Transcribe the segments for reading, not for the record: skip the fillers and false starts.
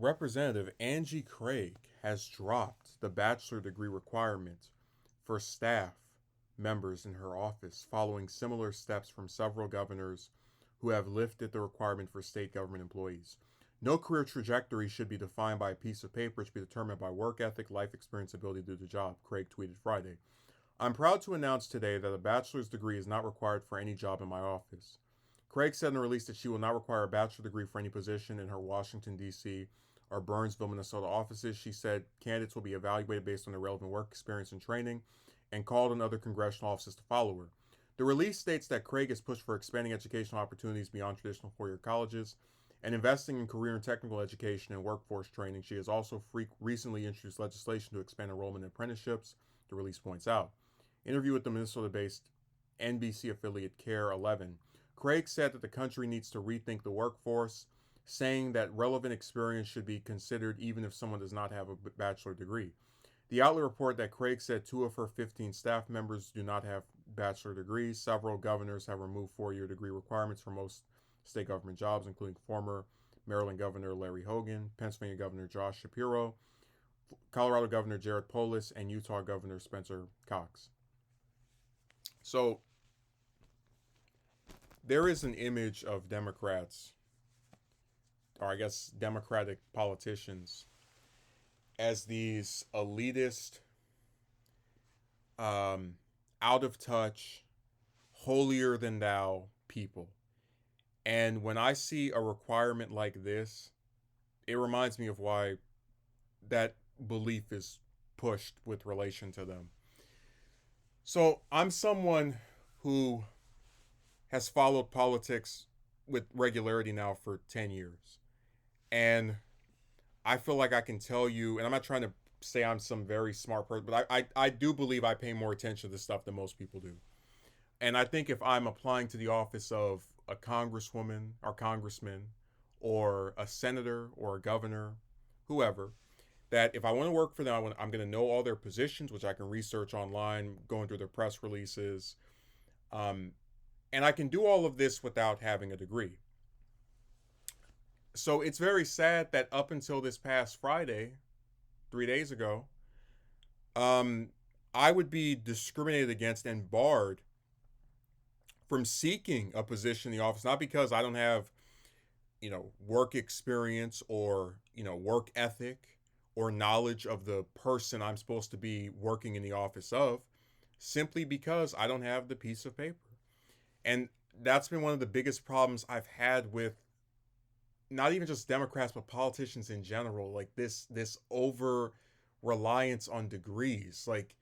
Representative Angie Craig has dropped the bachelor degree requirement for staff members in her office following similar steps from several governors who have lifted the requirement for state government employees. No career trajectory should be defined by a piece of paper. It should be determined by work ethic, life experience, ability to do the job, Craig tweeted Friday. I'm proud to announce today that a bachelor's degree is not required for any job in my office. Craig said in a release that she will not require a bachelor degree for any position in her Washington, D.C. or Burnsville, Minnesota offices. She said candidates will be evaluated based on their relevant work experience and training and called on other congressional offices to follow her. The release states that Craig has pushed for expanding educational opportunities beyond traditional four-year colleges and investing in career and technical education and workforce training. She has also recently introduced legislation to expand enrollment in apprenticeships, the release points out. Interview with the Minnesota-based NBC affiliate KARE 11. Craig said that the country needs to rethink the workforce, saying that relevant experience should be considered even if someone does not have a bachelor degree. The outlet reported that Craig said two of her 15 staff members do not have bachelor degrees. Several governors have removed four-year degree requirements for most state government jobs, including former Maryland Governor Larry Hogan, Pennsylvania Governor Josh Shapiro, Colorado Governor Jared Polis, and Utah Governor Spencer Cox. So there is an image of Democrats, or I guess Democratic politicians, as these elitist, out of touch, holier than thou people. And when I see a requirement like this, it reminds me of why that belief is pushed with relation to them. So I'm someone who has followed politics with regularity now for 10 years. And I feel like I can tell you, and I'm not trying to say I'm some very smart person, but I do believe I pay more attention to this stuff than most people do. And I think if I'm applying to the office of a congresswoman or congressman or a senator or a governor, whoever, that if I want to work for them, I'm going to know all their positions, which I can research online, going through their press releases. Um, and I can do all of this without having a degree. So it's very sad that up until this past Friday, 3 days ago, um, I would be discriminated against and barred from seeking a position in the office, not because I don't have, work experience or, work ethic or knowledge of the person I'm supposed to be working in the office of, simply because I don't have the piece of paper. And that's been one of the biggest problems I've had with not even just Democrats but politicians in general, like this over reliance on degrees. Like,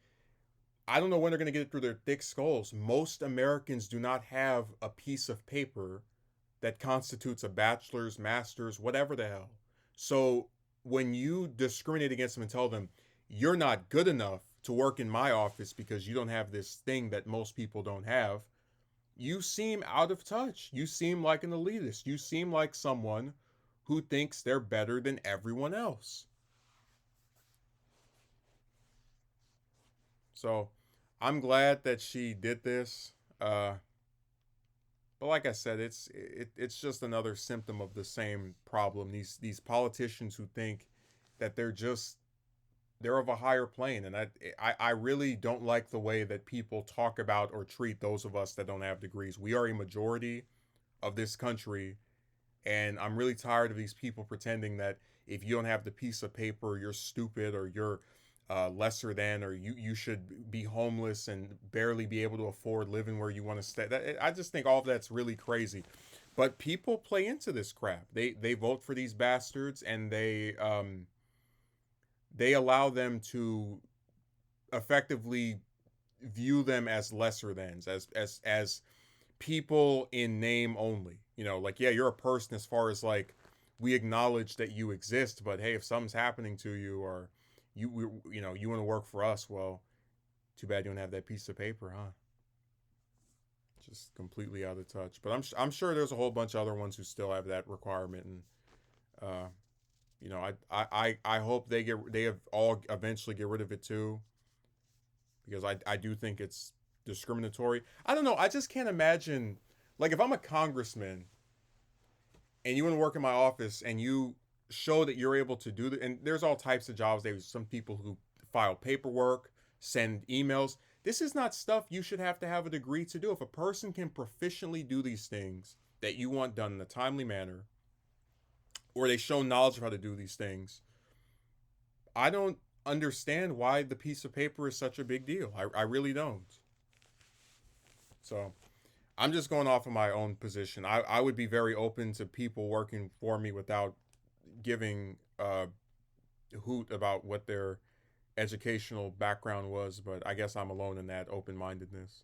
I don't know when they're going to get it through their thick skulls. Most Americans do not have a piece of paper that constitutes a bachelor's, master's, whatever the hell. So when you discriminate against them and tell them you're not good enough to work in my office because you don't have this thing that most people don't have, you seem out of touch. You seem like an elitist. You seem like someone who thinks they're better than everyone else. So I'm glad that she did this. But like I said, it's just another symptom of the same problem. These politicians who think that they're of a higher plane, and I really don't like the way that people talk about or treat those of us that don't have degrees. We are a majority of this country, and I'm really tired of these people pretending that if you don't have the piece of paper, you're stupid or you're lesser than, or you should be homeless and barely be able to afford living where you want to stay. I just think all of that's really crazy. But people play into this crap. They vote for these bastards, and they allow them to effectively view them as lesser thans, as people in name only. Like, yeah, you're a person as far as like we acknowledge that you exist, but hey, if something's happening to you or you want to work for us, well, too bad you don't have that piece of paper, huh? Just completely out of touch. But I'm sure there's a whole bunch of other ones who still have that requirement, and uh, I hope they have all eventually get rid of it too, because I do think it's discriminatory. I don't know. I just can't imagine, like, if I'm a congressman and you want to work in my office and you show that you're able to do that. And there's all types of jobs. There's some people who file paperwork, send emails. This is not stuff you should have to have a degree to do. If a person can proficiently do these things that you want done in a timely manner, or they show knowledge of how to do these things, I don't understand why the piece of paper is such a big deal. I really don't. So I'm just going off of my own position. I would be very open to people working for me without giving a hoot about what their educational background was, but I guess I'm alone in that open mindedness.